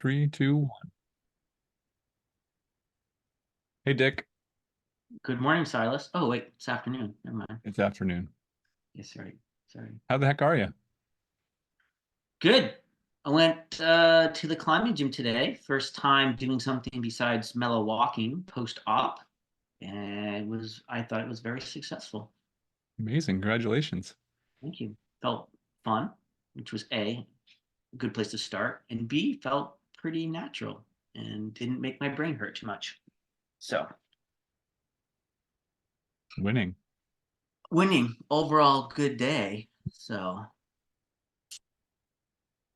Three, two, one. Hey, Dick. Good morning, Silas. Oh, wait, it's afternoon. Never mind. It's afternoon. Yes, sorry. Sorry. How the heck are you? Good. I went to the climbing gym today. First time doing something besides mellow walking post-op. And I thought it was very successful. Amazing. Congratulations. Thank you. Felt fun, which was a good place to start. And B, felt pretty natural and didn't make my brain hurt too much. So, Winning. winning overall good day. So,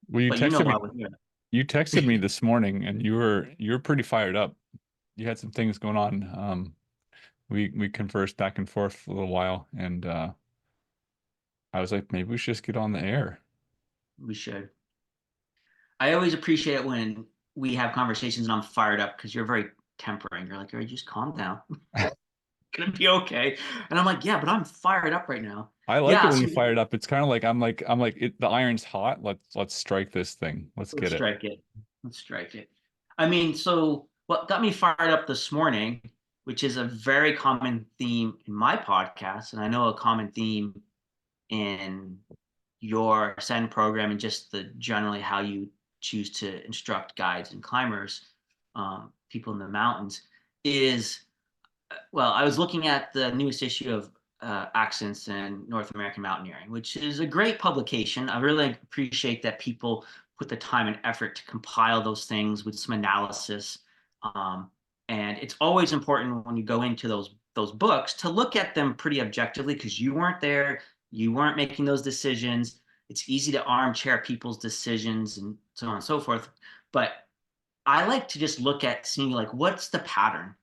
Well, you but you know texted me. why we're here. You texted me this morning, and you were pretty fired up. You had some things going on. We conversed back and forth for a little while, and I was like, maybe we should just get on the air. We should. I always appreciate it when we have conversations and I'm fired up because you're very tempering. You're like, all right, just calm down. Gonna be okay. And I'm like, yeah, but I'm fired up right now. I like it Yeah, when you so fired up. It's kind of like the iron's hot. Let's strike this thing. Let's let's get it. strike it. Let's strike it. I mean, so what got me fired up this morning, which is a very common theme in my podcast, and I know a common theme in your Ascend program and just the generally how you choose to instruct guides and climbers, people in the mountains, is well, I was looking at the newest issue of Accidents in North American Mountaineering, which is a great publication. I really appreciate that people put the time and effort to compile those things with some analysis. Um, and it's always important when you go into those books to look at them pretty objectively because you weren't there, you weren't making those decisions. It's easy to armchair people's decisions and so on and so forth. But I like to just look at seeing like what's the pattern,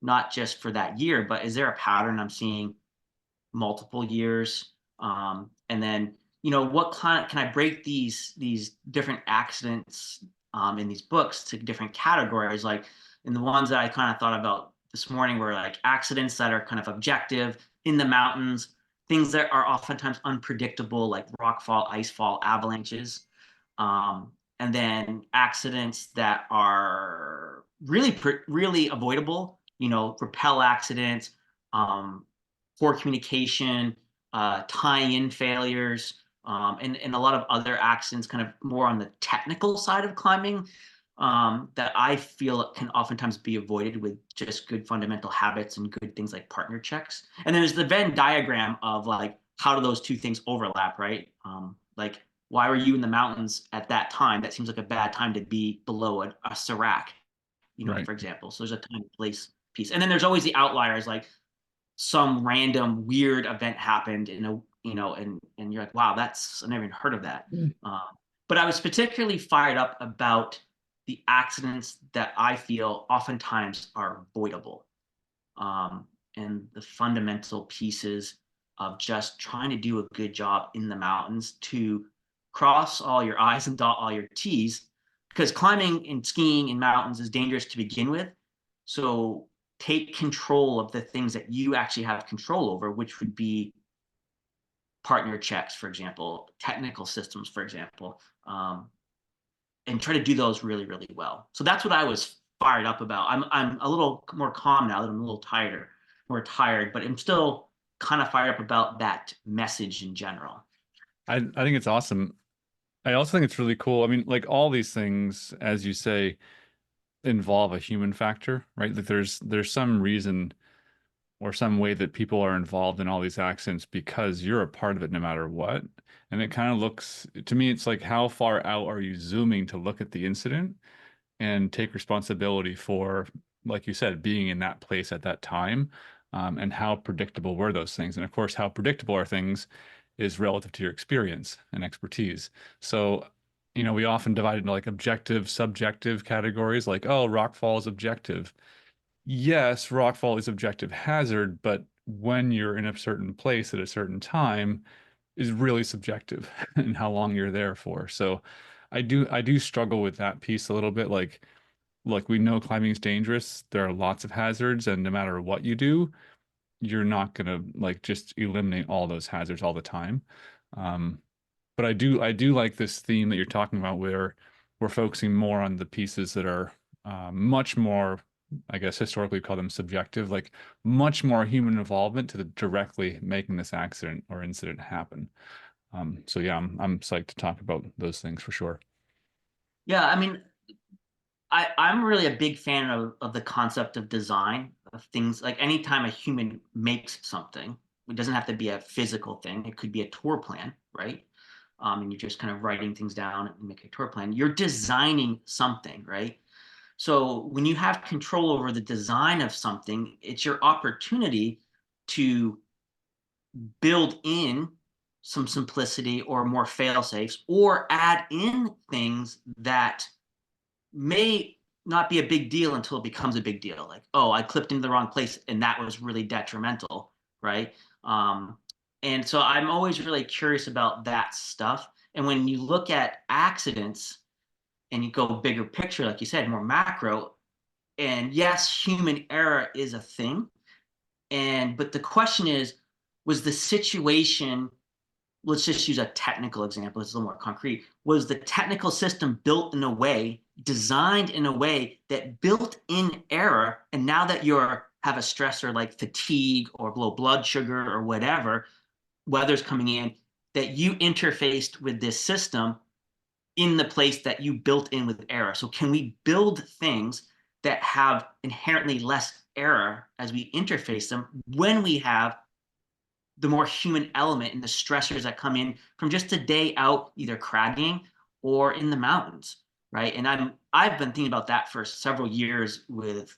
not just for that year, but is there a pattern I'm seeing multiple years? And then, what kind can I break these different accidents in these books to different categories? Like in the ones that I kind of thought about this morning were like accidents that are kind of objective in the mountains, things that are oftentimes unpredictable, like rockfall, icefall, avalanches. And then accidents that are really avoidable, rappel accidents, um, poor communication, tying in failures, and a lot of other accidents kind of more on the technical side of climbing, that I feel can oftentimes be avoided with just good fundamental habits and good things like partner checks. And then there's the Venn diagram of like, how do those two things overlap, right? Like, why were you in the mountains at that time? That seems like a bad time to be below a Serac, Right. for example. So there's a time and place piece. And then there's always the outliers, like some random weird event happened in a and you're like, wow, that's I never even heard of that. Mm. But I was particularly fired up about the accidents that I feel oftentimes are avoidable, and the fundamental pieces of just trying to do a good job in the mountains to cross all your I's and dot all your T's, because climbing and skiing in mountains is dangerous to begin with. So take control of the things that you actually have control over, which would be partner checks, for example, technical systems, for example, and try to do those really, really well. So that's what I was fired up about. I'm a little more calm now that I'm a little more tired, but I'm still kind of fired up about that message in general. I think it's awesome. I also think it's really cool. I mean, like all these things, as you say, involve a human factor, right? That there's some reason or some way that people are involved in all these accidents because you're a part of it no matter what. And it kind of looks to me, it's like how far out are you zooming to look at the incident and take responsibility for, like you said, being in that place at that time, and how predictable were those things? And of course, how predictable are things is relative to your experience and expertise. So, we often divide into like objective, subjective categories, like, oh, rockfall is objective. Yes, rockfall is objective hazard, but when you're in a certain place at a certain time is really subjective and how long you're there for. So I do struggle with that piece a little bit. Like, look, we know climbing is dangerous. There are lots of hazards, and no matter what you do, you're not gonna like just eliminate all those hazards all the time. Um, but I do like this theme that you're talking about where we're focusing more on the pieces that are much more, I guess historically we call them subjective, like much more human involvement to the directly making this accident or incident happen. So yeah, I'm psyched to talk about those things for sure. Yeah, I mean, I'm really a big fan of the concept of design of things. Like anytime a human makes something, it doesn't have to be a physical thing. It could be a tour plan, right? And you're just kind of writing things down and make a tour plan. You're designing something, right? So when you have control over the design of something, it's your opportunity to build in some simplicity or more fail safes, or add in things that may not be a big deal until it becomes a big deal. Like, oh, I clipped into the wrong place and that was really detrimental, right? Um, and so I'm always really curious about that stuff. And when you look at accidents and you go bigger picture, like you said, more macro, and yes, human error is a thing. And but the question is, was the situation, let's just use a technical example, it's a little more concrete. Was the technical system built in a way, designed in a way that built in error? And now that you're have a stressor like fatigue or low blood sugar or whatever, weather's coming in, that you interfaced with this system in the place that you built in with error. So can we build things that have inherently less error as we interface them when we have the more human element and the stressors that come in from just a day out either cragging or in the mountains, right? And I've been thinking about that for several years with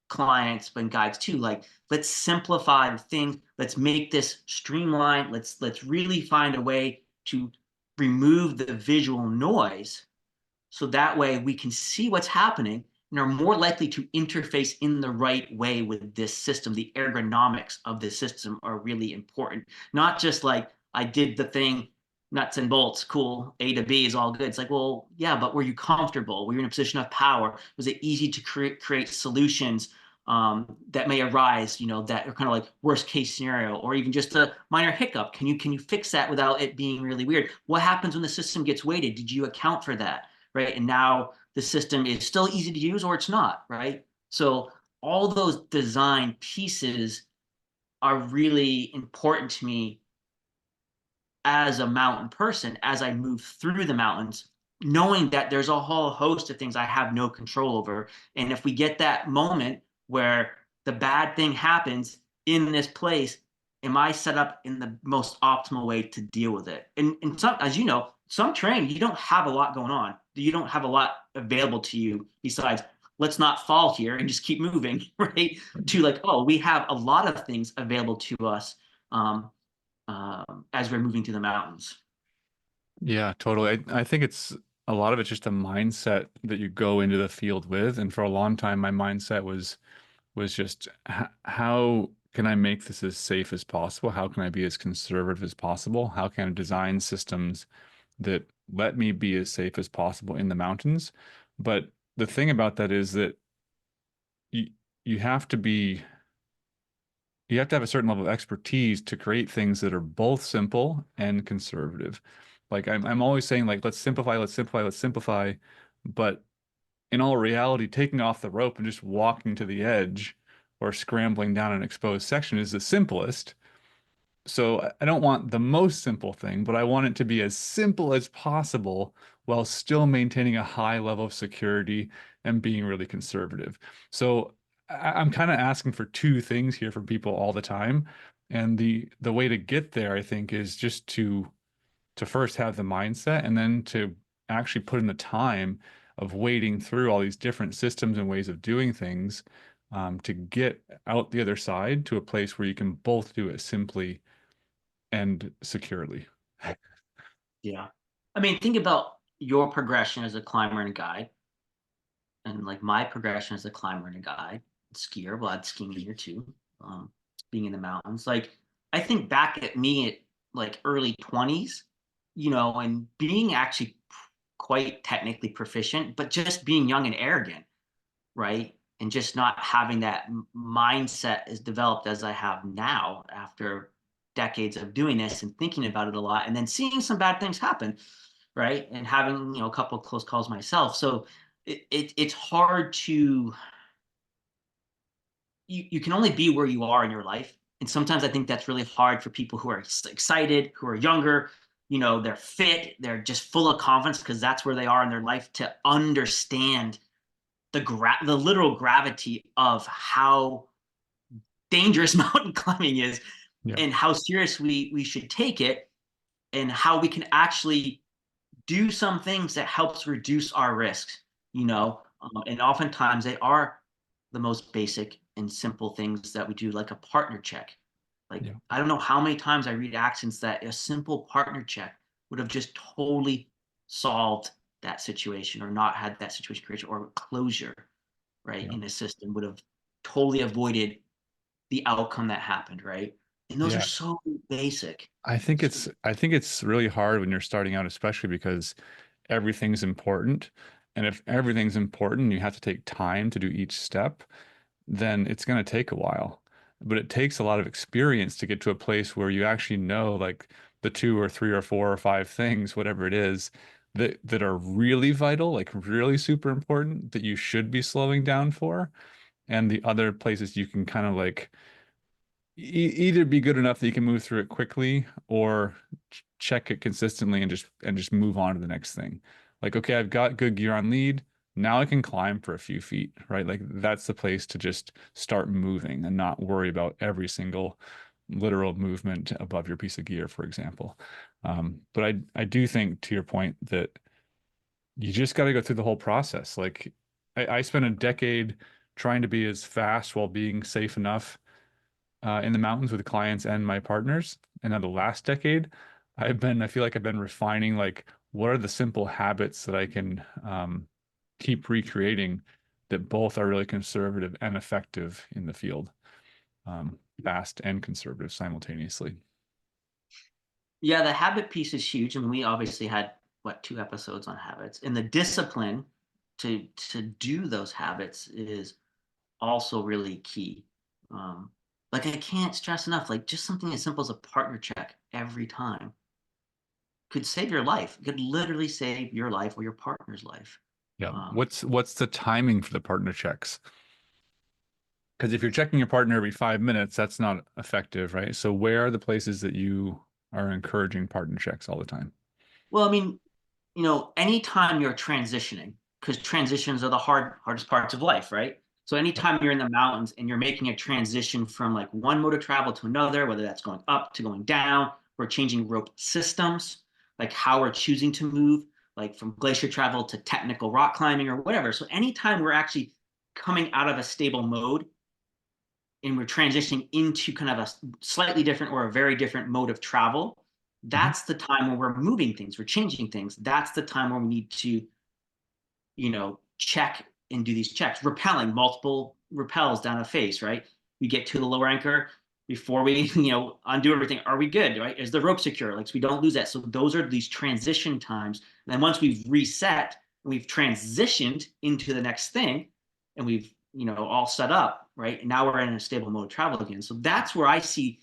clients and guides too. Like, let's simplify the thing, let's make this streamlined, let's really find a way to remove the visual noise, so that way we can see what's happening and are more likely to interface in the right way with this system. The ergonomics of this system are really important. Not just like, I did the thing, nuts and bolts, cool, A to B is all good. It's like, well, yeah, but were you comfortable? Were you in a position of power? Was it easy to create solutions that may arise, that are kind of like worst case scenario, or even just a minor hiccup? Can you fix that without it being really weird? What happens when the system gets weighted? Did you account for that? Right? And now the system is still easy to use or it's not, right? So all those design pieces are really important to me as a mountain person, as I move through the mountains, knowing that there's a whole host of things I have no control over. And if we get that moment where the bad thing happens in this place, am I set up in the most optimal way to deal with it? And some, as you know, some terrain, you don't have a lot going on. You don't have a lot available to you besides, let's not fall here and just keep moving, right? To like, oh, we have a lot of things available to us. As we're moving to the mountains. Yeah, totally. I think it's a lot of it's just a mindset that you go into the field with. And for a long time, my mindset was just how can I make this as safe as possible? How can I be as conservative as possible? How can I design systems that let me be as safe as possible in the mountains? But the thing about that is that you you have to be you have to have a certain level of expertise to create things that are both simple and conservative. Like I'm always saying like let's simplify, let's simplify, let's simplify, but in all reality, taking off the rope and just walking to the edge or scrambling down an exposed section is the simplest. So I don't want the most simple thing, but I want it to be as simple as possible while still maintaining a high level of security and being really conservative. So I'm kind of asking for two things here from people all the time. And the way to get there, I think, is just to first have the mindset and then to actually put in the time of wading through all these different systems and ways of doing things to get out the other side to a place where you can both do it simply and securely. Yeah. I mean, think about your progression as a climber and a guide, and like my progression as a climber and a guide, skier. Well, I had skiing here too, being in the mountains. Like, I think back at me at like early 20s, and being actually quite technically proficient, but just being young and arrogant, right? And just not having that mindset as developed as I have now after decades of doing this and thinking about it a lot, and then seeing some bad things happen, right? And having, a couple of close calls myself. So it's hard to, you can only be where you are in your life. And sometimes I think that's really hard for people who are excited, who are younger, they're fit, they're just full of confidence because that's where they are in their life, to understand the literal gravity of how dangerous mountain climbing is, Yeah. and how serious we should take it, and how we can actually do some things that helps reduce our risks, and oftentimes they are the most basic and simple things that we do, like a partner check. Like, Yeah. I don't know how many times I read accidents that a simple partner check would have just totally solved that situation, or not had that situation creation or closure, right, Yeah. in the system, would have totally avoided the outcome that happened, right? And those are Yeah. so basic. So, I think it's really hard when you're starting out, especially because everything's important. And if everything's important, you have to take time to do each step, then it's going to take a while. But it takes a lot of experience to get to a place where you actually know like the two or three or four or five things, whatever it is, that are really vital, like really super important that you should be slowing down for. And the other places you can kind of like either be good enough that you can move through it quickly or check it consistently and just move on to the next thing. Like, okay, I've got good gear on lead. Now I can climb for a few feet, right? Like that's the place to just start moving and not worry about every single literal movement above your piece of gear, for example. But I do think to your point that you just got to go through the whole process. Like I spent a decade trying to be as fast while being safe enough in the mountains with clients and my partners. And now the last decade, I feel like I've been refining like what are the simple habits that I can keep recreating that both are really conservative and effective in the field, fast and conservative simultaneously. yeah, the habit piece is huge. I mean, we obviously had what, 2 episodes on habits, and the discipline to do those habits is also really key. Um, like, I can't stress enough, like just something as simple as a partner check every time could save your life. It could literally save your life or your partner's life. Yeah. Um, What's the timing for the partner checks? Because if you're checking your partner every 5 minutes, that's not effective, right? So where are the places that you are encouraging partner checks all the time? well, I mean, anytime you're transitioning, because transitions are the hardest parts of life, right? So Yep. anytime you're in the mountains and you're making a transition from like one mode of travel to another, whether that's going up to going down, we're changing rope systems, like how we're choosing to move, like from glacier travel to technical rock climbing or whatever. So anytime we're actually coming out of a stable mode and we're transitioning into kind of a slightly different or a very different mode of travel, Mhm. that's the time when we're moving things, we're changing things. That's the time where we need to, check and do these checks, rappelling multiple rappels down a face, right? We get to the lower anchor before we, undo everything. Are we good, right? Is the rope secure? Like, so we don't lose that. So those are these transition times. And then once we've reset and we've transitioned into the next thing and we've, all set up, right? And now we're in a stable mode of travel again. So that's where I see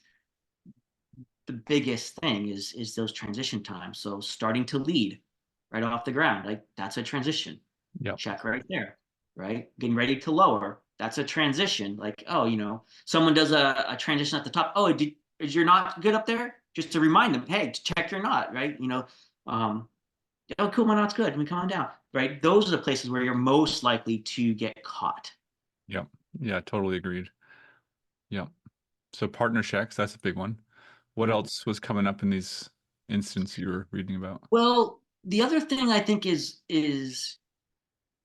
the biggest thing is those transition times. So starting to lead right off the ground, like that's a transition. Yep. Check right there, right? Getting ready to lower, that's a transition. Like, oh, someone does a transition at the top. Oh, is your knot good up there? Just to remind them, hey, to check your knot, right? Um, oh, cool, my knot's good. Let me come on down, right? Those are the places where you're most likely to get caught. Yep. Yeah, totally agreed. Yep. So partner checks, that's a big one. What Right. else was coming up in these instances you were reading about? Well, the other thing I think is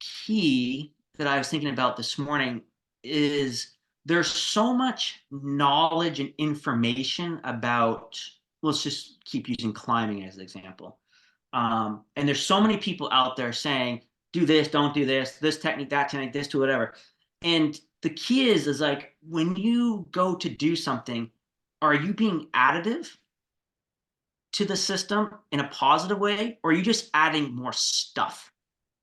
key that I was thinking about this morning is there's so much knowledge and information about, let's just keep using climbing as an example. And there's so many people out there saying, do this, don't do this technique, that technique, this to whatever. And the key is like when you go to do something, are you being additive to the system in a positive way, or are you just adding more stuff?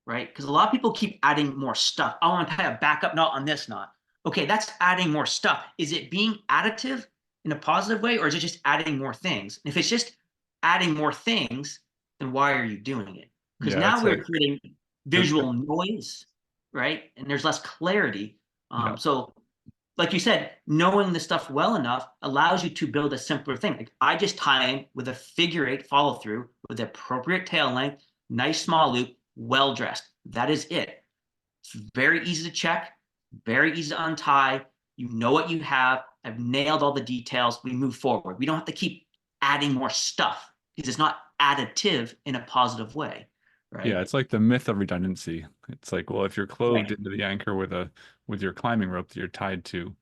Right? Because a lot of people keep adding more stuff. I want to tie a backup knot on this knot. Okay, that's adding more stuff. Is it being additive in a positive way, or is it just adding more things? And if it's just adding more things, then why are you doing it? Because Yeah, now it's we're like creating the visual noise, right? And there's less clarity. yeah. So, like you said, knowing the stuff well enough allows you to build a simpler thing. Like I just tie in with a figure eight follow through with appropriate tail length, nice small loop, well dressed. That is it. It's very easy to check, very easy to untie. You know what you have. I've nailed all the details. We move forward. We don't have to keep adding more stuff because it's not additive in a positive way, Yeah, right? it's like the myth of redundancy. It's like, well, if you're cloved Right, into the anchor with your climbing rope that you're tied to,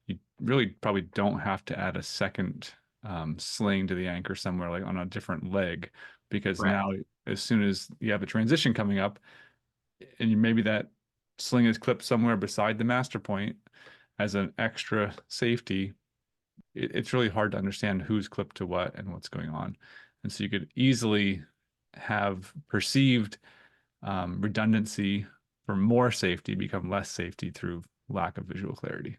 you really probably don't have to add a second sling to the anchor somewhere like on a different leg, because right. now as soon as you have a transition coming up and maybe that sling is clipped somewhere beside the master point as an extra safety, it's really hard to understand who's clipped to what and what's going on. And so you could easily have perceived redundancy for more safety become less safety through lack of visual clarity.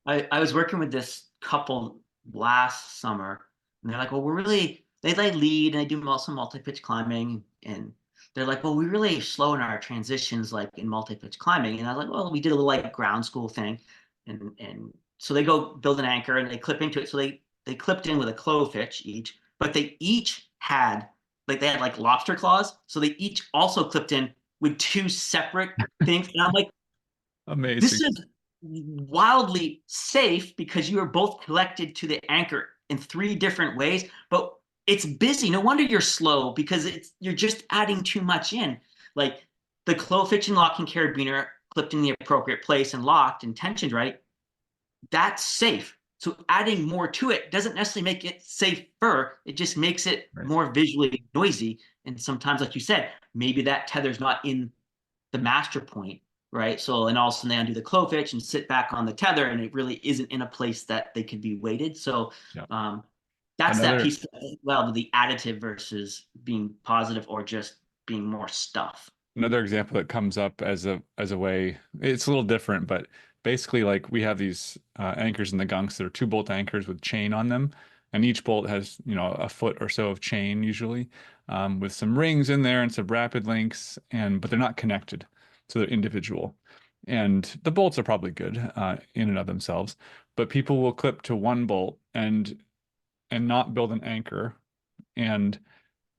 I was working with this couple last summer, and they're like, "Well, we're really," they like lead and they do some multi-pitch climbing, and they're like, "Well, we really slow in our transitions, like in multi-pitch climbing." And I was like, "Well, we did a little like ground school thing," and so they go build an anchor and they clip into it. So they clipped in with a clove hitch each, but they each had they had like lobster claws, so they each also clipped in with two separate things. And I'm like, this Amazing. is wildly safe because you are both connected to the anchor in three different ways, but it's busy. No wonder you're slow because you're just adding too much in. Like the clove hitch and locking carabiner clipped in the appropriate place and locked and tensioned right, that's safe. So adding more to it doesn't necessarily make it safer. It just makes it Right. more visually noisy. And sometimes, like you said, maybe that tether's not in the master point, right? So, and all of a sudden they undo the clove hitch and sit back on the tether, and it really isn't in a place that they could be weighted. So, Yeah. that's that Another piece. Well, the additive versus being positive or just being more stuff. another example that comes up as a way, it's a little different, but basically like we have these anchors in the gunks that are two bolt anchors with chain on them, and each bolt has, you know, a foot or so of chain usually, with some rings in there and some rapid links, and but they're not connected, so they're individual. And the bolts are probably good in and of themselves, but people will clip to one bolt and not build an anchor, and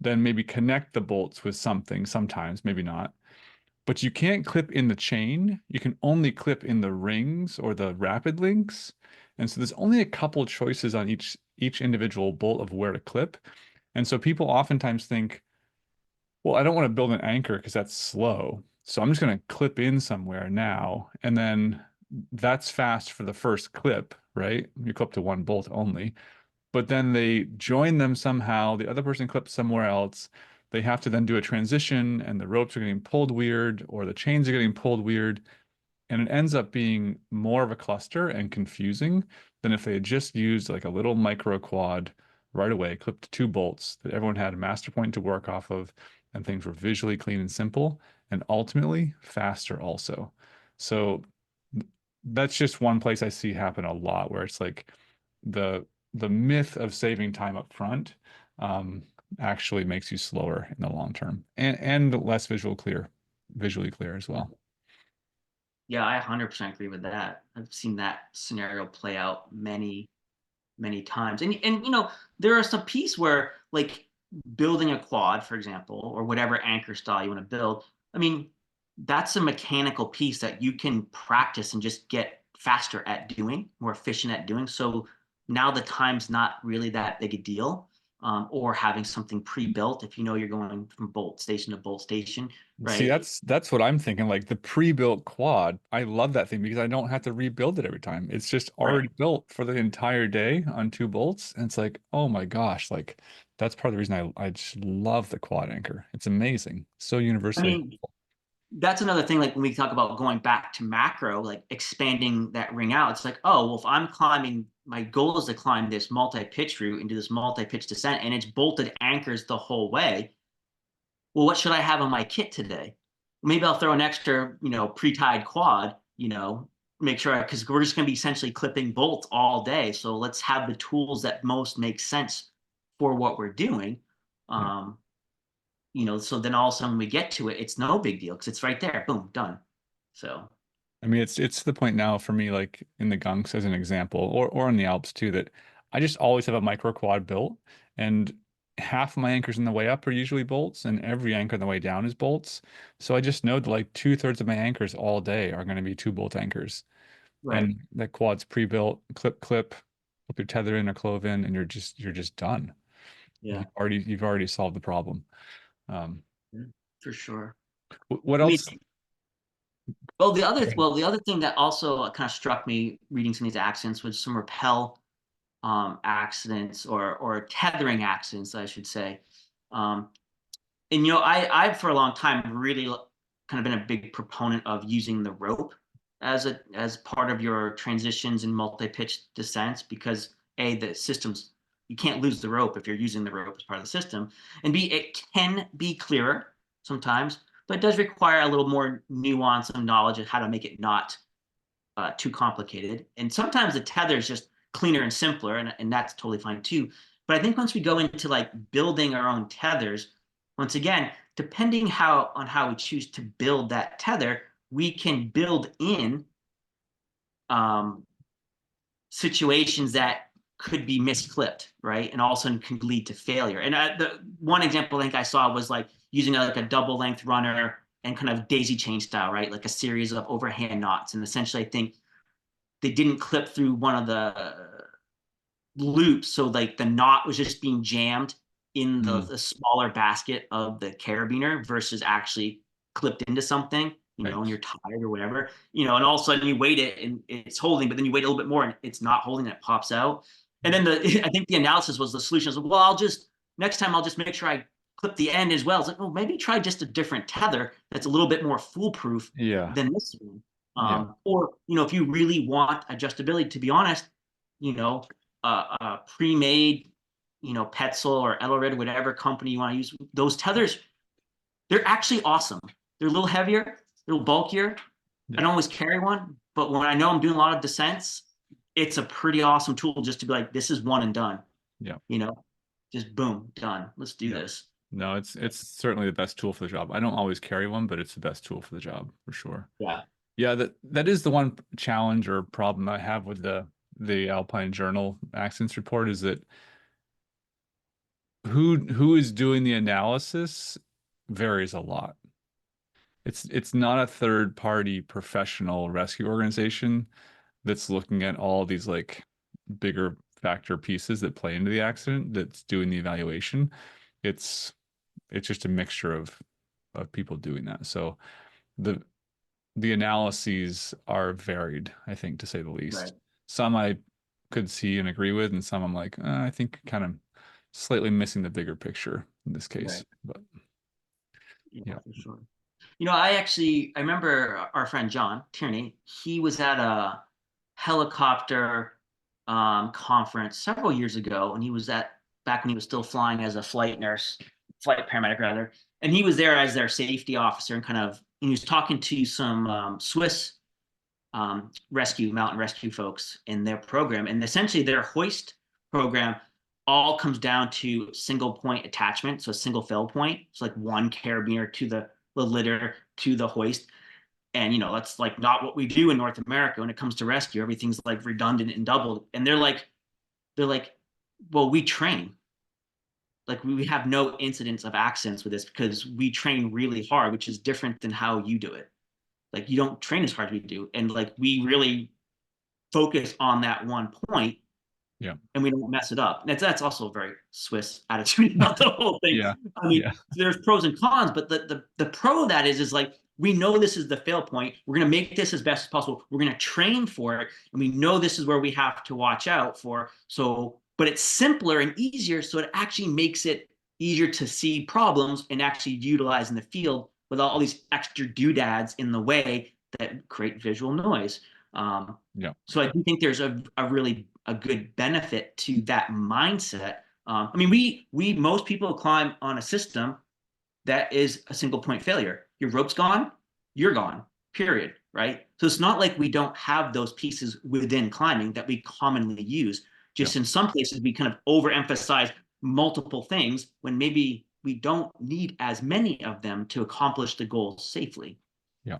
then maybe connect the bolts with something sometimes, maybe not. But you can't clip in the chain. You can only clip in the rings or the rapid links. And so there's only a couple choices on each individual bolt of where to clip. And so people oftentimes think, well, I don't want to build an anchor because that's slow. So I'm just going to clip in somewhere now. And then that's fast for the first clip, right? You clip to one bolt only, but then they join them somehow. The other person clips somewhere else. They have to then do a transition, and the ropes are getting pulled weird, or the chains are getting pulled weird. And it ends up being more of a cluster and confusing than if they had just used like a little micro quad right away, clipped two bolts that everyone had a master point to work off of, and things were visually clean and simple, and ultimately faster also. So that's just one place I see happen a lot where it's like the the myth of saving time up front um, actually makes you slower in the long term and less visually clear as well. Yeah, I 100% agree with that. I've seen that scenario play out many times. And there are some piece where like building a quad, for example, or whatever anchor style you want to build. I mean, that's a mechanical piece that you can practice and just get faster at doing, more efficient at doing. So now the time's not really that big a deal. Or having something pre-built if you know you're going from bolt station to bolt station, See, right? that's what I'm thinking. Like the pre-built quad, I love that thing because I don't have to rebuild it every time. It's just Right. already built for the entire day on two bolts. And it's like, oh my gosh, like that's part of the reason I just love the quad anchor. It's amazing. So I universally mean, that's another thing. Like when we talk about going back to macro, like expanding that ring out, it's like, oh, well, if I'm climbing, my goal is to climb this multi-pitch route into this multi-pitch descent, and it's bolted anchors the whole way. Well, what should I have on my kit today? Maybe I'll throw an extra, pre-tied quad, make sure because we're just going to be essentially clipping bolts all day. So let's have the tools that most make sense for what we're doing. Yeah. Um, so then all of a sudden when we get to it, it's no big deal because it's right there, boom, done. So I mean, it's to the point now for me, like in the Gunks as an example, or in the Alps too, that I just always have a micro quad built, and half of my anchors on the way up are usually bolts, and every anchor on the way down is bolts. So I just know that like 2/3 of my anchors all day are going to be 2 bolt anchors, right, and that quad's pre-built, clip, put your tether in or clove in, and you're just done. yeah, You've already solved the problem. Um, yeah, for sure. what I mean, else? the other thing that also kind of struck me reading some of these accidents was some rappel accidents or tethering accidents, I should say. Um, and I've for a long time really kind of been a big proponent of using the rope as part of your transitions and multi-pitch descents because the systems, you can't lose the rope if you're using the rope as part of the system, and B, it can be clearer sometimes, but it does require a little more nuance and knowledge of how to make it not too complicated. And sometimes the tether is just cleaner and simpler, and that's totally fine too. But I think once we go into like building our own tethers, once again, depending on how we choose to build that tether, we can build in um, situations that could be misclipped, right? And all of a sudden can lead to failure. And the one example I think I saw was like using like a double length runner and kind of daisy chain style, right? Like a series of overhand knots. And essentially, I think they didn't clip through one of the loops, so like the knot was just being jammed in Hmm, the smaller basket of the carabiner versus actually clipped into something, and right. you're tired or whatever, and all of a sudden you weight it and it's holding, but then you wait a little bit more and it's not holding, and it pops out. And then I think the analysis was the solution was, well, next time I'll just make sure I clip the end as well. It's like, well, maybe try just a different tether that's a little bit more foolproof Yeah. than this one. Yeah. Or if you really want adjustability, to be honest, you know, pre-made, Petzl or Edelrid, whatever company you want to use, those tethers, they're actually awesome. They're a little heavier, a little bulkier. I Yeah. don't always carry one, but when I know I'm doing a lot of descents, it's a pretty awesome tool just to be like, this is one and done, Yeah. you know, just boom, done. Let's do Yeah. this. No, it's certainly the best tool for the job. I don't always carry one, but it's the best tool for the job for sure. Yeah. Yeah, that is the one challenge or problem I have with the Alpine Journal accidents report is that who is doing the analysis varies a lot. It's not a third party professional rescue organization that's looking at all these like bigger factor pieces that play into the accident that's doing the evaluation. It's it's just a mixture of people doing that. So the the analyses are varied, I think, to say the least. Right. Some I could see and agree with, and some I'm like, I think kind of slightly missing the bigger picture in this case. Right. But Yeah, yeah. for sure. I remember our friend John Tierney. He was at a helicopter conference several years ago, and he was at back when he was still flying as a flight paramedic rather, and he was there as their safety officer and he was talking to some Swiss mountain rescue folks in their program, and essentially their hoist program all comes down to single point attachment, so a single fail point. It's like one carabiner to the litter to the hoist, and that's like not what we do in North America when it comes to rescue. Everything's like redundant and doubled, and they're like, well, we train. Like we have no incidents of accidents with this because we train really hard, which is different than how you do it. Like you don't train as hard as we do, and like we really focus on that one point Yeah. and we don't mess it up. And that's also a very Swiss attitude about the whole thing. Yeah. I mean, Yeah. there's pros and cons, but the pro of that is like we know this is the fail point. We're gonna make this as best as possible. We're gonna train for it, and we know this is where we have to watch out for. So, but it's simpler and easier, so it actually makes it easier to see problems and actually utilize in the field without all these extra doodads in the way that create visual noise. Yeah. So I do think there's a really a good benefit to that mindset. I mean, we most people climb on a system that is a single point failure. Your rope's gone, you're gone. Period. Right. So it's not like we don't have those pieces within climbing that we commonly use. Yeah. Just in some places we kind of overemphasize multiple things when maybe we don't need as many of them to accomplish the goal safely. Yeah.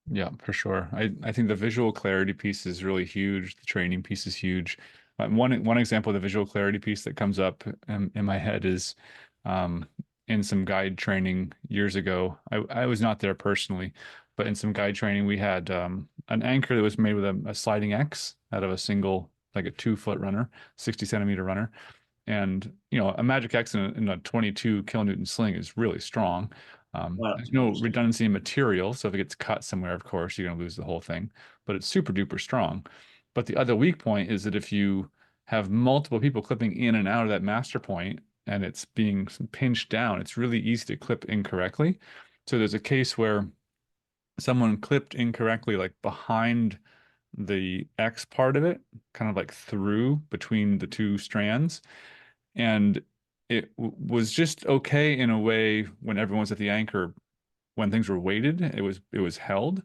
Yeah, for sure. I think the visual clarity piece is really huge. The training piece is huge. One example of the visual clarity piece that comes up in my head is um, in some guide training years ago. I was not there personally, but in some guide training, we had an anchor that was made with a sliding X out of a single, like a 2 foot runner, 60 centimeter runner. And, a Magic X in a 22 kilonewton sling is really strong. Well, There's no redundancy in material. So if it gets cut somewhere, of course, you're going to lose the whole thing. But it's super duper strong. But the other weak point is that if you have multiple people clipping in and out of that master point and it's being pinched down, it's really easy to clip incorrectly. So there's a case where someone clipped incorrectly, like behind the X part of it, kind of like through between the two strands, and it was just okay in a way when everyone's at the anchor. When things were weighted, it was held,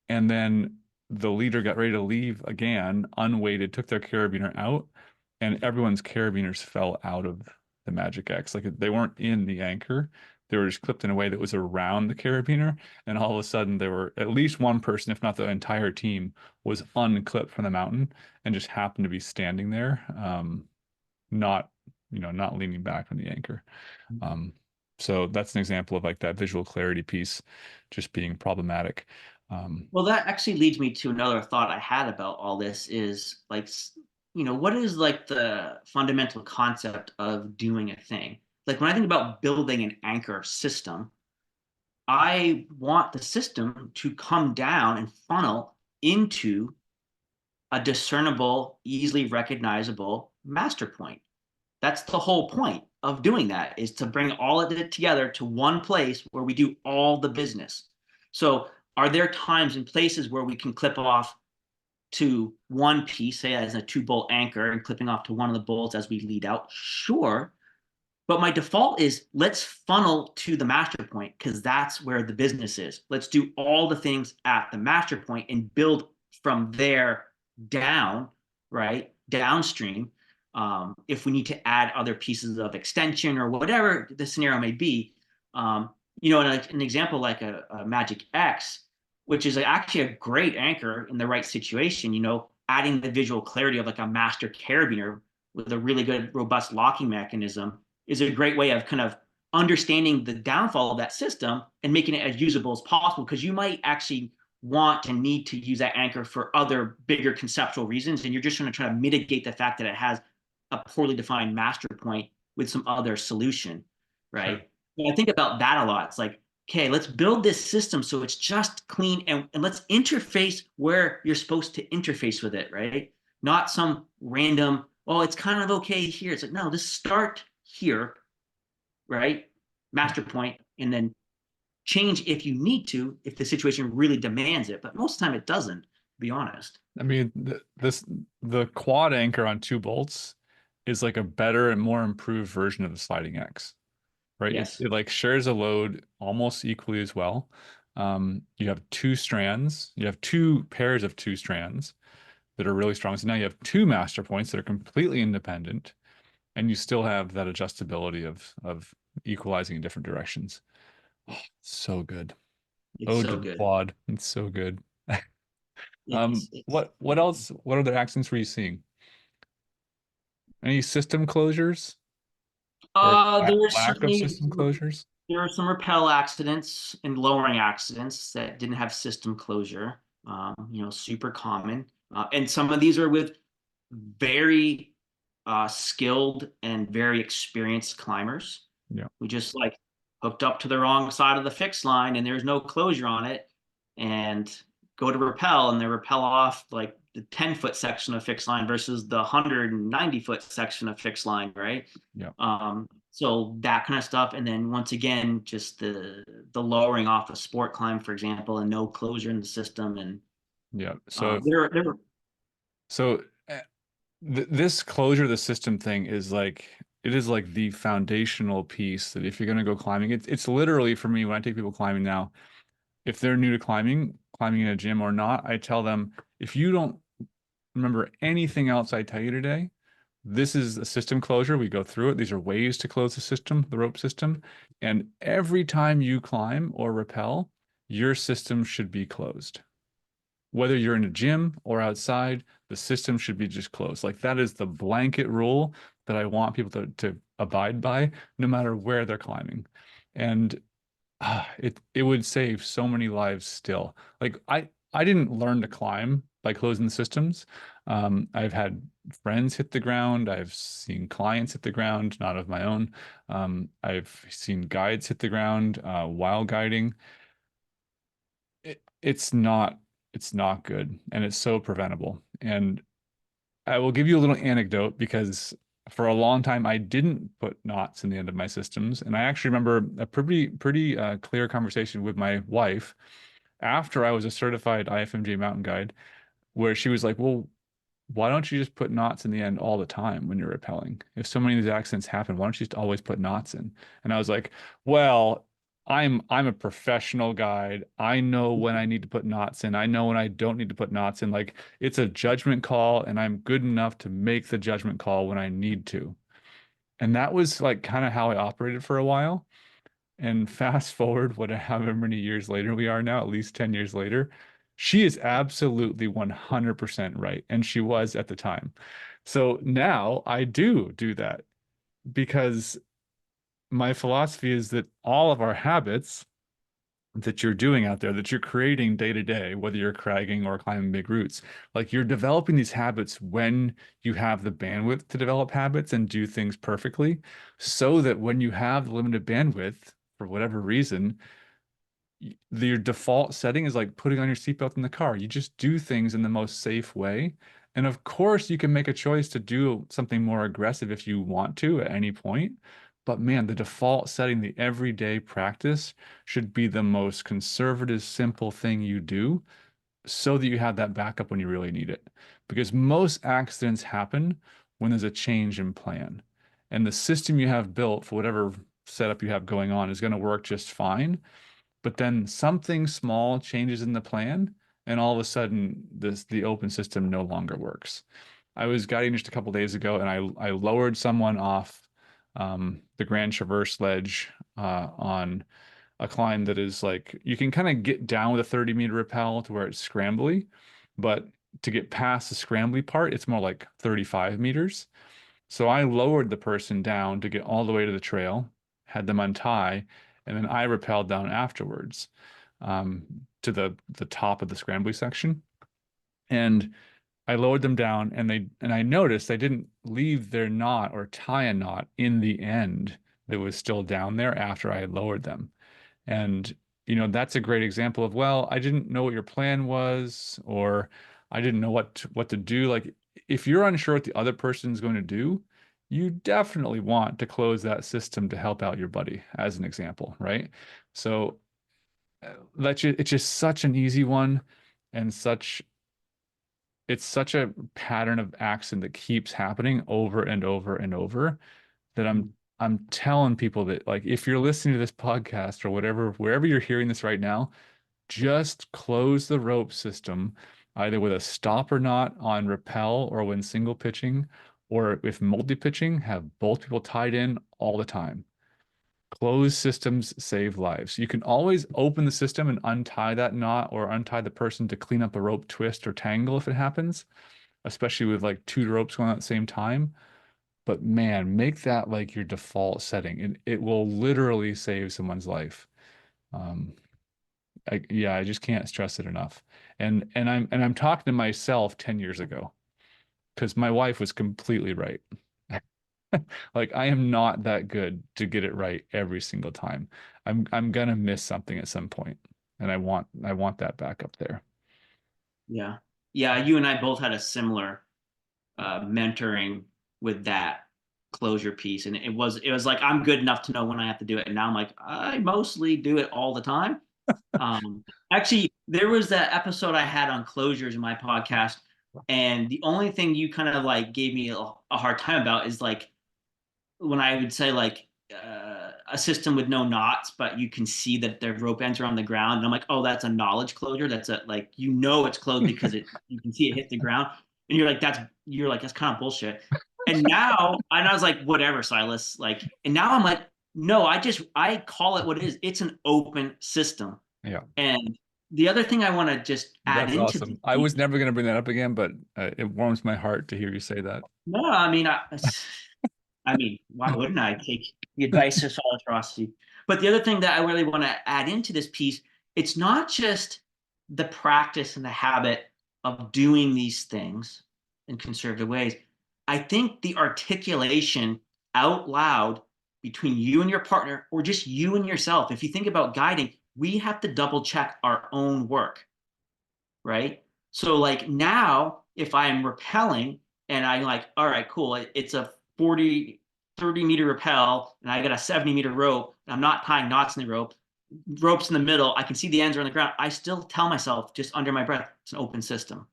and then the leader got ready to leave again, unweighted, took their carabiner out, and everyone's carabiners fell out of the Magic X. Like they weren't in the anchor. They were just clipped in a way that was around the carabiner. And all of a sudden, there were at least one person, if not the entire team, was unclipped from the mountain and just happened to be standing there, not, not leaning back from the anchor. Um, so that's an example of like that visual clarity piece just being problematic. well, that actually leads me to another thought I had about all this is like, what is like the fundamental concept of doing a thing? Like when I think about building an anchor system, I want the system to come down and funnel into a discernible, easily recognizable master point. That's the whole point of doing that, is to bring all of it together to one place where we do all the business. So are there times and places where we can clip off to one piece, say as a 2 bolt anchor, and clipping off to one of the bolts as we lead out? Sure. But my default is let's funnel to the master point because that's where the business is. Let's do all the things at the master point and build from there down, right? Downstream. If we need to add other pieces of extension or whatever the scenario may be. An example like a Magic X, which is actually a great anchor in the right situation, adding the visual clarity of like a master carabiner with a really good, robust locking mechanism is a great way of kind of understanding the downfall of that system and making it as usable as possible, because you might actually want and need to use that anchor for other bigger conceptual reasons, and you're just trying to mitigate the fact that it has a poorly defined master point with some other solution, Sure. right? And I think about that a lot. It's like, okay, let's build this system so it's just clean, and let's interface where you're supposed to interface with it, right? Not some random, oh, it's kind of okay here. It's like, no, just start here, right? Master point, and then change if you need to, if the situation really demands it. But most of the time it doesn't, to be honest. I mean, the quad anchor on 2 bolts is like a better and more improved version of the sliding X, right? It, Yes. it like shares a load almost equally as well. You have two strands, you have two pairs of two strands that are really strong. So now you have two master points that are completely independent, and you still have that adjustability of equalizing in different directions. Oh, so good. It's Ode so to the good. quad. It's so good. It's What else? What other accidents were you seeing? Any system closures or there were lack of certainly system closures? there were some rappel accidents and lowering accidents that didn't have system closure. Super common. And some of these are with very skilled and very experienced climbers Yeah. who just like hooked up to the wrong side of the fixed line and there's no closure on it, and go to rappel and they rappel off like the 10-foot section of fixed line versus the 190-foot section of fixed line, right? Yeah. So that kind of stuff. And then once again, just the lowering off a sport climb, for example, and no closure in the system. And Yeah. So there were so this closure of the system thing is like it is like the foundational piece that if you're going to go climbing, it's literally for me when I take people climbing now, if they're new to climbing in a gym or not, I tell them if you don't remember anything else I tell you today, this is a system closure. We go through it. These are ways to close the system, the rope system. And every time you climb or rappel, your system should be closed. Whether you're in a gym or outside, the system should be just closed. Like that is the blanket rule that I want people to abide by, no matter where they're climbing. And it would save so many lives still. Like I didn't learn to climb by closing the systems. I've had friends hit the ground. I've seen clients hit the ground, not of my own. I've seen guides hit the ground while guiding. It's not good, and it's so preventable. And I will give you a little anecdote because for a long time I didn't put knots in the end of my systems, and I actually remember a pretty clear conversation with my wife after I was a certified IFMGA mountain guide, where she was like, "Well, why don't you just put knots in the end all the time when you're rappelling? If so many of these accidents happen, why don't you just always put knots in?" And I was like, "Well, I'm a professional guide. I know when I need to put knots in. I know when I don't need to put knots in. Like it's a judgment call, and I'm good enough to make the judgment call when I need to." And that was like kind of how I operated for a while. And fast forward, however many years later we are now, at least 10 years later, she is absolutely 100% right. And she was at the time. So now I do that because my philosophy is that all of our habits that you're doing out there, that you're creating day to day, whether you're cragging or climbing big routes, like you're developing these habits when you have the bandwidth to develop habits and do things perfectly, so that when you have the limited bandwidth, for whatever reason, your default setting is like putting on your seatbelt in the car. You just do things in the most safe way. And of course, you can make a choice to do something more aggressive if you want to at any point. But man, the default setting, the everyday practice should be the most conservative, simple thing you do so that you have that backup when you really need it. Because most accidents happen when there's a change in plan. And the system you have built for whatever setup you have going on is going to work just fine, but then something small changes in the plan, and all of a sudden the open system no longer works. I was guiding just a couple days ago, and I lowered someone off the Grand Traverse ledge on a climb that is like you can kind of get down with a 30-meter rappel to where it's scrambly, but to get past the scrambly part, it's more like 35 meters. So I lowered the person down to get all the way to the trail, had them untie, and then I rappelled down afterwards to the top of the scrambly section. And I lowered them down, and I noticed they didn't leave their knot or tie a knot in the end that was still down there after I had lowered them. And, that's a great example of, well, I didn't know what your plan was, or I didn't know what to do. Like, if you're unsure what the other person's going to do, you definitely want to close that system to help out your buddy, as an example, right? So it's just such an easy one, and it's such a pattern of action that keeps happening over and over and over that I'm telling people that, like, if you're listening to this podcast or whatever, wherever you're hearing this right now, just close the rope system either with a stopper knot on rappel or when single pitching, or if multi-pitching, have both people tied in all the time. Closed systems save lives. You can always open the system and untie that knot or untie the person to clean up a rope twist or tangle if it happens, especially with like two ropes going on at the same time. But man, make that like your default setting, and it will literally save someone's life. Um, yeah, I just can't stress it enough. And I'm talking to myself 10 years ago because my wife was completely right. Like I am not that good to get it right every single time. I'm gonna miss something at some point, and I want that back up there. Yeah. Yeah, you and I both had a similar mentoring with that closure piece, and it was like I'm good enough to know when I have to do it, and now I'm like I mostly do it all the time. Actually, there was that episode I had on closures in my podcast, and the only thing you kind of like gave me a hard time about is like when I would say like a system with no knots, but you can see that their rope ends are on the ground. And I'm like, oh, that's a knowledge closure. That's a like it's closed because it you can see it hit the ground. And you're like, that's kind of bullshit. And now, and I was like, whatever, Silas. Like, and now I'm like, no, I call it what it is. It's an open system. Yeah, And the other thing I want to just add that's into awesome. this I piece, was never going to bring that up again, but it warms my heart to hear you say that. no, I mean, why wouldn't I take the advice of Silas Rossi? But the other thing that I really want to add into this piece, it's not just the practice and the habit of doing these things in conservative ways. I think the articulation out loud between you and your partner, or just you and yourself, if you think about guiding, we have to double check our own work, right? So like now, if I'm rappelling and I'm like, all right, cool, it's a 30 meter rappel and I got a 70-meter rope, and I'm not tying knots in the rope, ropes in the middle, I can see the ends are on the ground. I still tell myself just under my breath, it's an open system.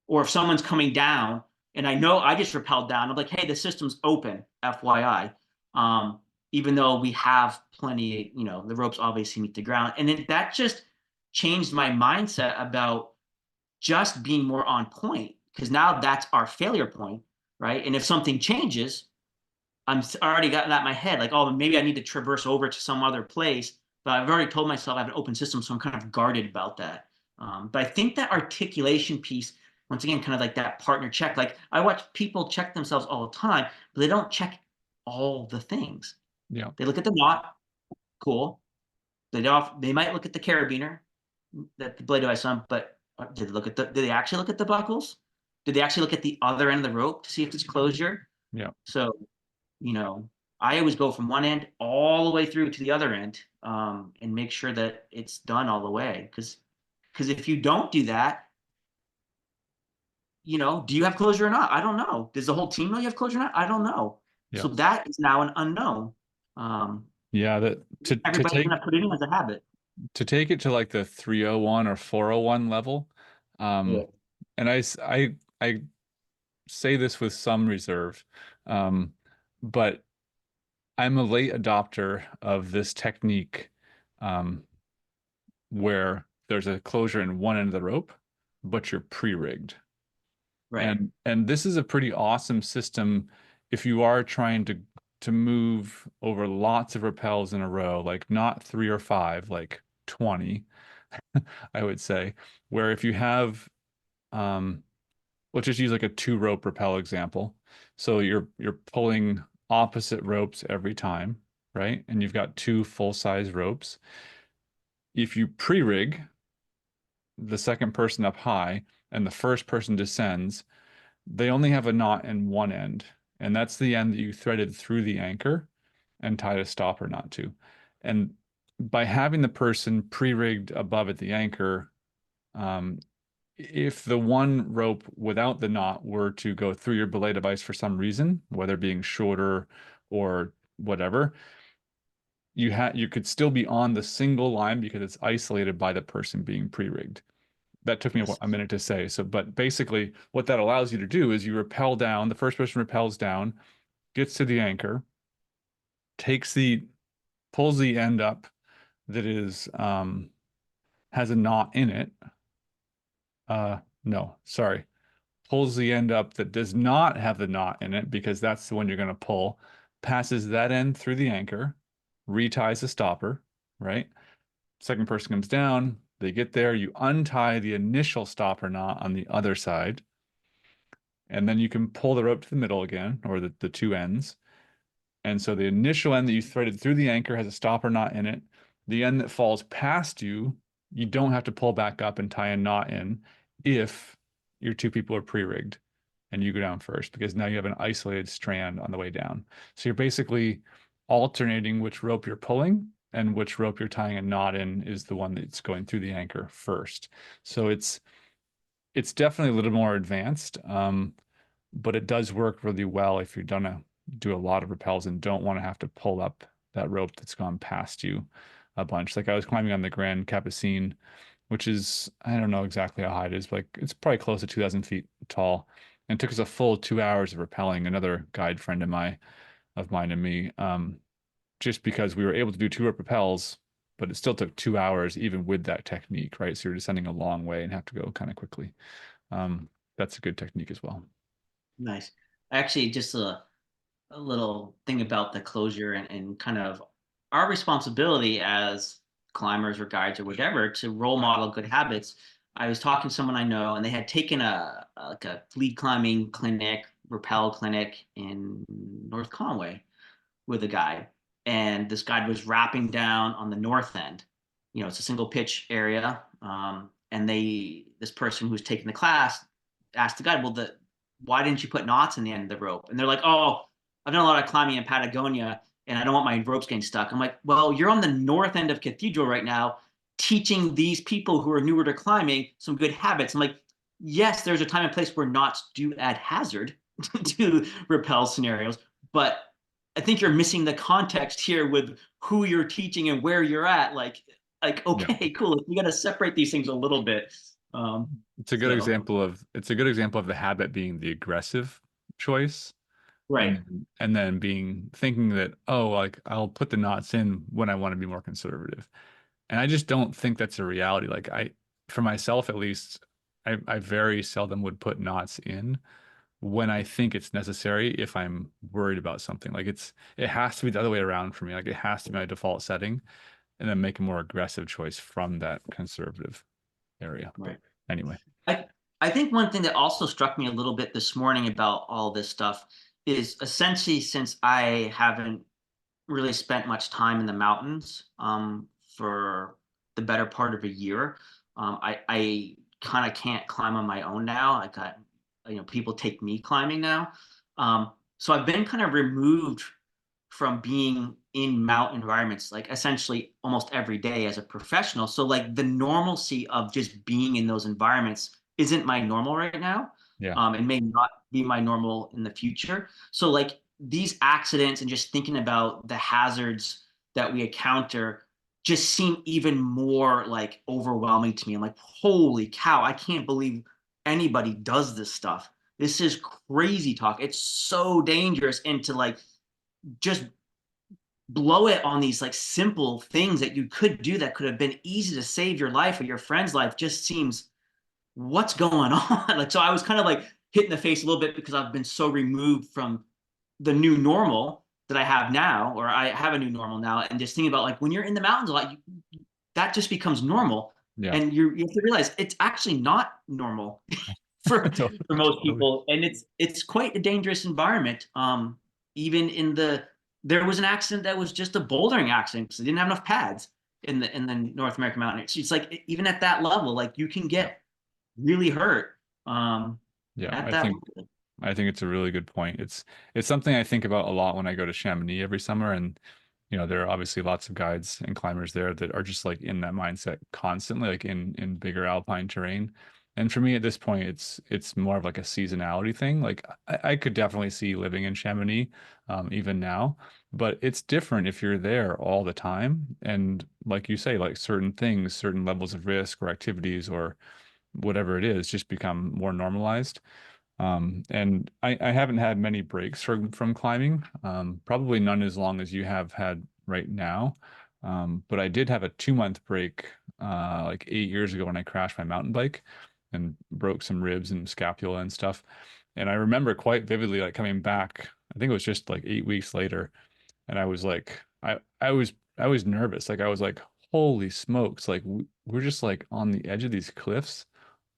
Or if someone's coming down and I know I just rappelled down, I'm like, hey, the system's open, FYI. Um, Even though we have plenty, the ropes obviously meet the ground. And then that just changed my mindset about just being more on point, because now that's our failure point, right? And if something changes, I'm already got that in my head, like, oh, maybe I need to traverse over to some other place. But I've already told myself I have an open system, so I'm kind of guarded about that. But I think that articulation piece, once again, kind of like that partner check. Like I watch people check themselves all the time, but they don't check all the things. Yeah. They look at the knot, cool. They might look at the carabiner, that the blade device on, but did they actually look at the buckles? Did they actually look at the other end of the rope to see if it's closure? Yeah. So, you know, I always go from one end all the way through to the other end, and make sure that it's done all the way. Because if you don't do that, do you have closure or not? I don't know. Does the whole team know you have closure or not? I don't know. Yeah. So that is now an unknown. Um, Yeah, that Everybody's gonna put it in as a habit. to take it to like the 301 or 401 level. Yeah. And I say this with some reserve. Um, but I'm a late adopter of this technique, um, where there's a closure in one end of the rope, but you're pre-rigged. Right. And this is a pretty awesome system if you are trying to move over lots of rappels in a row, like not 3 or 5, like 20, I would say, where if you have, um, let's just use like a 2 rope rappel example. So you're pulling opposite ropes every time, right? And you've got 2 full-size ropes. If you pre-rig the second person up high and the first person descends, they only have a knot in one end, and that's the end that you threaded through the anchor and tied a stopper knot to. And by having the person pre-rigged above at the anchor, um, if the one rope without the knot were to go through your belay device for some reason, whether being shorter or whatever, you could still be on the single line because it's isolated by the person being pre-rigged. That took me Yes. a minute to say. So, but basically, what that allows you to do is you rappel down, the first person rappels down, gets to the anchor, pulls the end up that has a knot in it. No, sorry. Pulls the end up that does not have the knot in it because that's the one you're going to pull, passes that end through the anchor, reties the stopper, right? Second person comes down, they get there, you untie the initial stopper knot on the other side, and then you can pull the rope to the middle again, or the 2 ends. And so the initial end that you threaded through the anchor has a stopper knot in it. The end that falls past you, you don't have to pull back up and tie a knot in if your 2 people are pre-rigged and you go down first, because now you have an isolated strand on the way down. So you're basically alternating which rope you're pulling, and which rope you're tying a knot in is the one that's going through the anchor first. So it's definitely a little more advanced, but it does work really well if you're gonna do a lot of rappels and don't want to have to pull up that rope that's gone past you a bunch. Like I was climbing on the Grand Capucine, which is, I don't know exactly how high it is, but like it's probably close to 2,000 feet tall. And it took us a full 2 hours of rappelling, another guide friend of mine and me, just because we were able to do 2 rope rappels, but it still took 2 hours even with that technique, right? So you're descending a long way and have to go kind of quickly. Um, that's a good technique as well. Nice. actually just a little thing about the closure and kind of our responsibility as climbers or guides or whatever to role model good habits. I was talking to someone I know, and they had taken like a lead climbing clinic, rappel clinic in North Conway with a guide, and this guide was wrapping down on the north end. You know, it's a single pitch area, and this person who was taking the class asked the guide, "Well, the why didn't you put knots in the end of the rope?" And they're like, "Oh, I've done a lot of climbing in Patagonia, and I don't want my ropes getting stuck." I'm like, "Well, you're on the north end of Cathedral right now, teaching these people who are newer to climbing some good habits." I'm like, "Yes, there's a time and place where knots do add hazard to rappel scenarios, but I think you're missing the context here with who you're teaching and where you're at. Like Yeah. okay, cool. We got to separate these things a little bit. It's a good So example of the habit being the aggressive choice, right, and then being thinking that, oh, like I'll put the knots in when I want to be more conservative. And I just don't think that's a reality. Like for myself at least, I very seldom would put knots in when I think it's necessary if I'm worried about something. Like it has to be the other way around for me. Like it has to be my default setting and then make a more aggressive choice from that conservative area. But right. anyway, I I think one thing that also struck me a little bit this morning about all this stuff is essentially since I haven't really spent much time in the mountains for the better part of a year. I kind of can't climb on my own now. I got, people take me climbing now. So I've been kind of removed from being in mountain environments, like essentially almost every day as a professional. So like the normalcy of just being in those environments isn't my normal right now, yeah, and may not be my normal in the future. So like these accidents and just thinking about the hazards that we encounter just seem even more like overwhelming to me. I'm like, holy cow, I can't believe anybody does this stuff. This is crazy talk. It's so dangerous. And to like just blow it on these like simple things that you could do that could have been easy to save your life or your friend's life just seems what's going on. Like, so I was kind of like hit in the face a little bit because I've been so removed from the new normal that I have now, or I have a new normal now, and just thinking about like when you're in the mountains a lot, that just becomes normal, yeah. and you have to realize it's actually not normal for most Totally. people, and it's quite a dangerous environment. Even in the there was an accident that was just a bouldering accident because they didn't have enough pads in the North American mountain. It's like even at that level, like you can Yeah. get really hurt Yeah. at I that think level. I think it's a really good point. It's something I think about a lot when I go to Chamonix every summer, and there are obviously lots of guides and climbers there that are just like in that mindset constantly, like in bigger alpine terrain. And for me at this point, it's more of like a seasonality thing. Like I could definitely see living in Chamonix, even now, but it's different if you're there all the time. And like you say, like certain things, certain levels of risk or activities or whatever it is, just become more normalized. And I haven't had many breaks from climbing, probably none as long as you have had right now. But I did have a 2 month break, like 8 years ago when I crashed my mountain bike and broke some ribs and scapula and stuff. And I remember quite vividly, like coming back, I think it was just like 8 weeks later, and I was like, I was nervous. Like I was like, holy smokes, like we're just like on the edge of these cliffs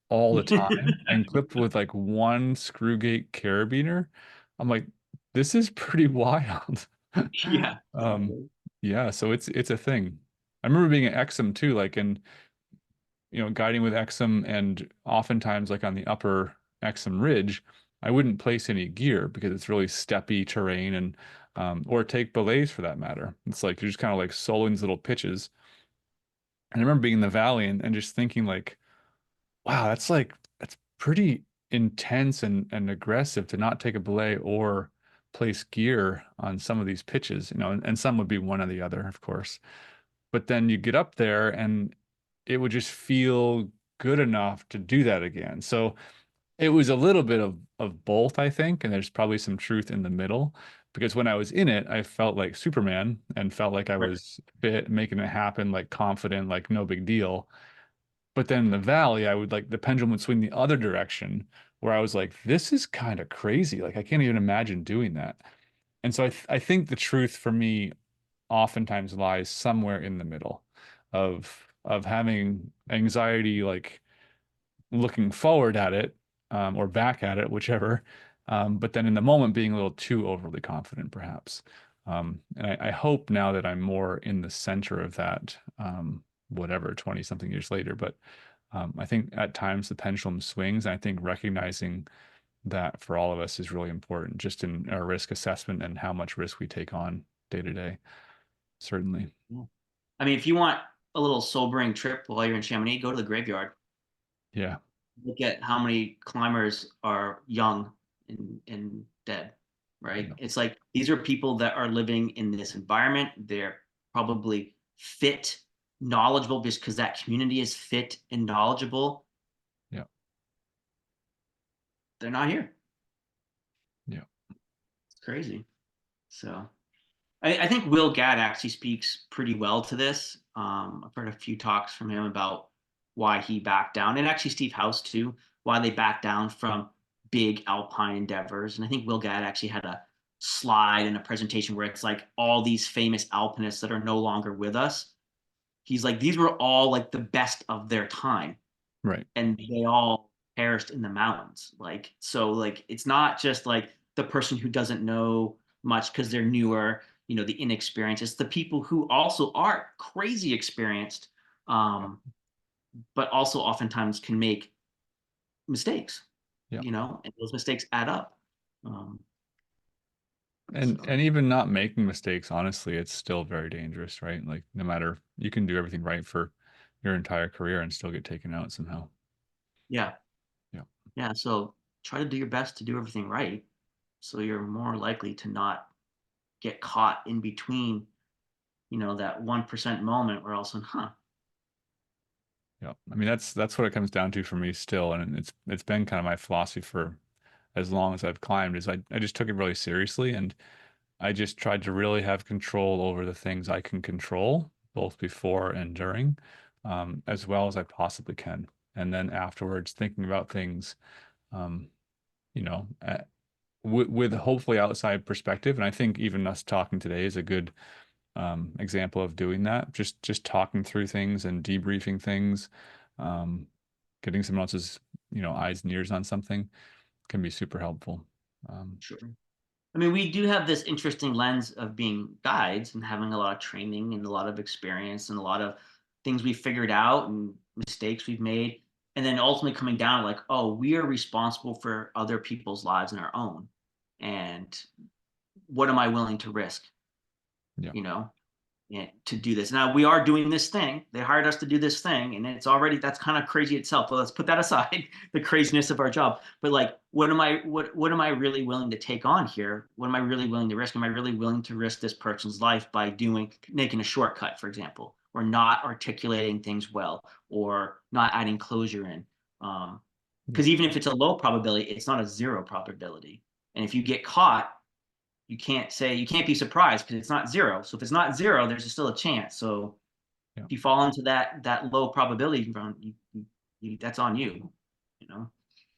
all the time and clipped with like one screw gate carabiner. I'm like, this is pretty wild. Yeah, Um, yeah, so it's a thing. I remember being at Exum too, like and guiding with Exum, and oftentimes like on the upper Exum ridge, I wouldn't place any gear because it's really steppy terrain, and or take belays for that matter. It's like you're just kind of like soloing these little pitches. And I remember being in the valley and just thinking like, wow, that's pretty intense and aggressive to not take a belay or place gear on some of these pitches, and some would be one or the other, of course. But then you get up there and it would just feel good enough to do that again. So it was a little bit of both, I think, and there's probably some truth in the middle. Because when I was in it, I felt like Superman and felt like I right. was fit, making it happen, like confident, like no big deal. But then in the valley, I would like the pendulum would swing the other direction where I was like, this is kind of crazy. Like I can't even imagine doing that. And so I think the truth for me oftentimes lies somewhere in the middle of having anxiety, like looking forward at it, or back at it, whichever. But then in the moment being a little too overly confident, perhaps. And I hope now that I'm more in the center of that, whatever, 20 something years later. But I think at times the pendulum swings. And I think recognizing that for all of us is really important, just in our risk assessment and how much risk we take on day to day. Certainly. Yeah. I mean, if you want a little sobering trip while you're in Chamonix, go to the graveyard. Yeah. Look at how many climbers are young and dead, right? Yeah. It's like these are people that are living in this environment. They're probably fit, knowledgeable, just because that community is fit and knowledgeable. Yeah. They're not here. Yeah. It's crazy. So I think Will Gadd actually speaks pretty well to this. I've heard a few talks from him about why he backed down, and actually Steve House too, why they backed down from big alpine endeavors. And I think Will Gadd actually had a slide in a presentation where it's like all these famous alpinists that are no longer with us. He's like, these were all like the best of their time, Right. and they all perished in the mountains. Like, so like it's not just like the person who doesn't know much because they're newer, the inexperienced. It's the people who also are crazy experienced, Yeah. um, but also oftentimes can make mistakes, Yeah. and those mistakes add up. Um, And so even not making mistakes, honestly, it's still very dangerous, right? Like no matter you can do everything right for your entire career and still get taken out somehow. yeah, Yeah. yeah. So try to do your best to do everything right, so you're more likely to not get caught in between, that 1% moment where also, Yeah. I mean that's what it comes down to for me still. And it's been kind of my philosophy for as long as I've climbed is I just took it really seriously and I just tried to really have control over the things I can control, both before and during, as well as I possibly can. And then afterwards, thinking about things, um, you know, with hopefully outside perspective. And I think even us talking today is a good example of doing that. Just talking through things and debriefing things, um, getting someone else's, eyes and ears on something can be super helpful. sure. I mean, we do have this interesting lens of being guides and having a lot of training and a lot of experience and a lot of things we figured out and mistakes we've made. And then ultimately coming down like, oh, we are responsible for other people's lives and our own. And what am I willing to risk, Yeah, you know? To do this. Now we are doing this thing. They hired us to do this thing, and that's kind of crazy itself. But let's put that aside, the craziness of our job. But like, what am I really willing to take on here? What am I really willing to risk? Am I really willing to risk this person's life by making a shortcut, for example, or not articulating things well, or not adding closure in? yeah, Because even if it's a low probability, it's not a zero probability. And if you get caught, you can't be surprised because it's not zero. So if it's not zero, there's still a chance. So yeah, if you fall into that low probability, that's on you, you know,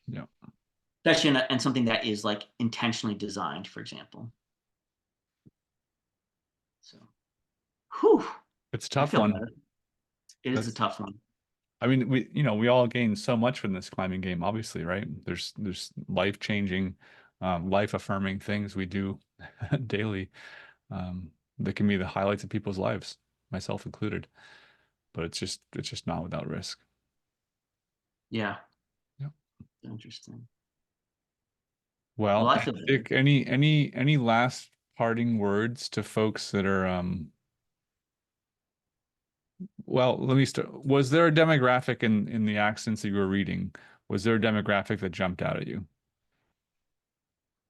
yeah. especially in something that is like intentionally designed, for example. So, whew, It's a I tough feel one. better. It is a That's tough one. I mean, we all gain so much from this climbing game, obviously, right? There's life-changing, life-affirming things we do daily, that can be the highlights of people's lives, myself included. But it's just not without risk. Yeah, Yeah. interesting. Well, Well, I feel better. Dick, any last parting words to folks that are well, let me start. Was there a demographic in the accents that you were reading? Was there a demographic that jumped out at you?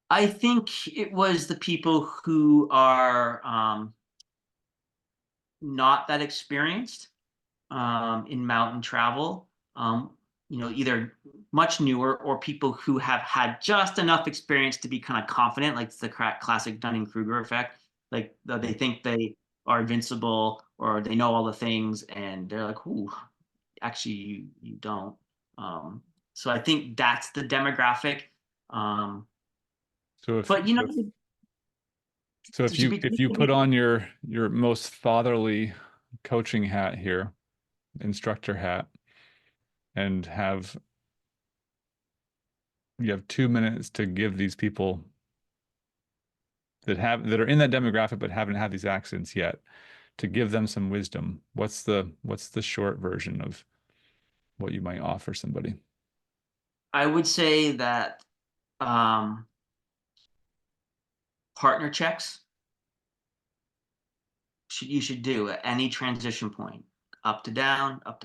I think it was the people who are not that experienced in mountain travel, either much newer or people who have had just enough experience to be kind of confident, like the classic Dunning-Kruger effect. Like they think they are invincible or they know all the things, and they're like, "Ooh, actually, you don't." Um, So I think that's the demographic. Um, So if but you know, so to be if you put on your most fatherly coaching hat here, instructor hat, and have you have 2 minutes to give these people that are in that demographic but haven't had these accidents yet, to give them some wisdom, what's the short version of what you might offer somebody? I would say that um, partner checks you should do at any transition point, up to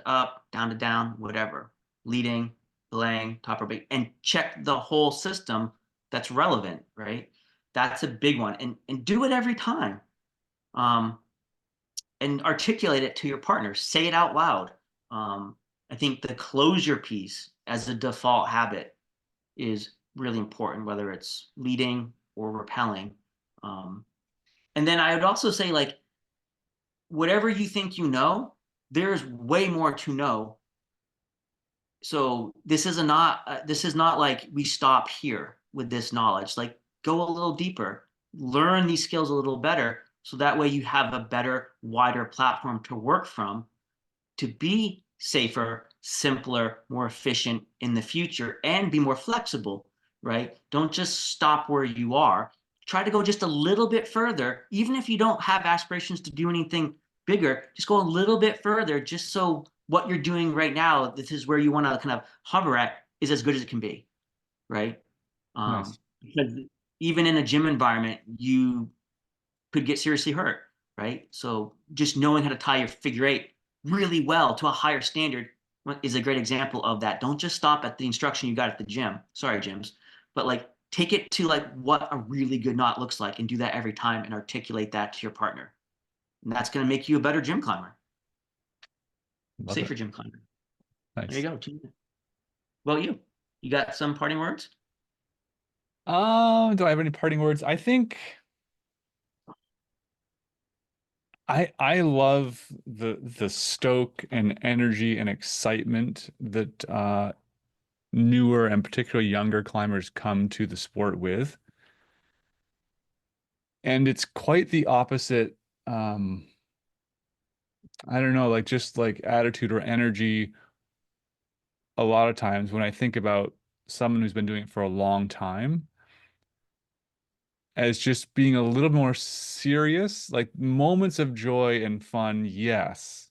up, down to down, whatever, leading, belaying, top or bait, and check the whole system that's relevant, right? That's a big one, and do it every time, um, and articulate it to your partner. Say it out loud. Um, I think the closure piece as a default habit is really important, whether it's leading or repelling. Um, and then I would also say, like, whatever you think you know, there's way more to know. So this is not like we stop here with this knowledge. Like, go a little deeper, learn these skills a little better, so that way you have a better, wider platform to work from to be safer, simpler, more efficient in the future, and be more flexible, right? Don't just stop where you are. Try to go just a little bit further, even if you don't have aspirations to do anything bigger, just go a little bit further, just so what you're doing right now, this is where you want to kind of hover at, is as good as it can be, right? Nice. Because even in a gym environment, you could get seriously hurt, right? So just knowing how to tie your figure eight really well to a higher standard is a great example of that. Don't just stop at the instruction you got at the gym. Sorry, gyms, but like take it to like what a really good knot looks like and do that every time and articulate that to your partner. And that's going to make you a better gym climber, Love it. safer gym climber. There you Nice. go. Well, you got some parting words? Do I have any parting words? I think I love the stoke and energy and excitement that newer and particularly younger climbers come to the sport with. And it's quite the opposite. I don't know, like just like attitude or energy. A lot of times when I think about someone who's been doing it for a long time, as just being a little more serious, like moments of joy and fun, yes.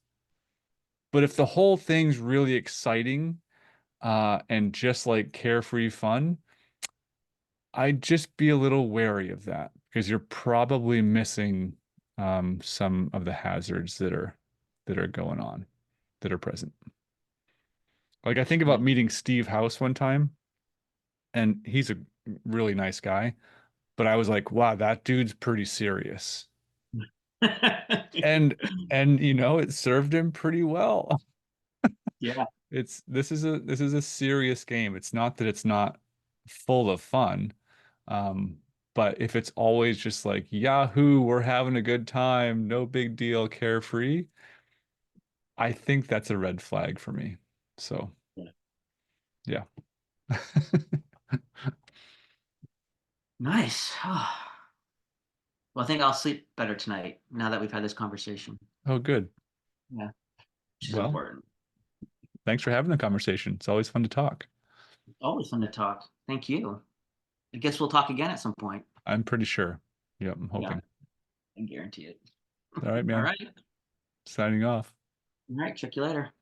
But if the whole thing's really exciting, and just like carefree fun, I'd just be a little wary of that because you're probably missing some of the hazards that are going on, that are present. Like I think Yeah. about meeting Steve House one time, and he's a really nice guy, but I was like, wow, that dude's pretty serious. And you know, it served him pretty well. Yeah. It's this is a serious game. It's not that it's not full of fun. Um, but if it's always just like, Yahoo, we're having a good time, no big deal, carefree, I think that's a red flag for me. So, Yeah. yeah. Nice. Well, I think I'll sleep better tonight now that we've had this conversation. Oh, good. Yeah, which is Well, important. thanks for having the conversation. It's always fun to talk. Always fun to talk. Thank you. I guess we'll talk again at some point. I'm pretty sure. Yep, I'm Yeah, hoping. I guarantee it. All right, All man. right. Signing off. All right. Check you later.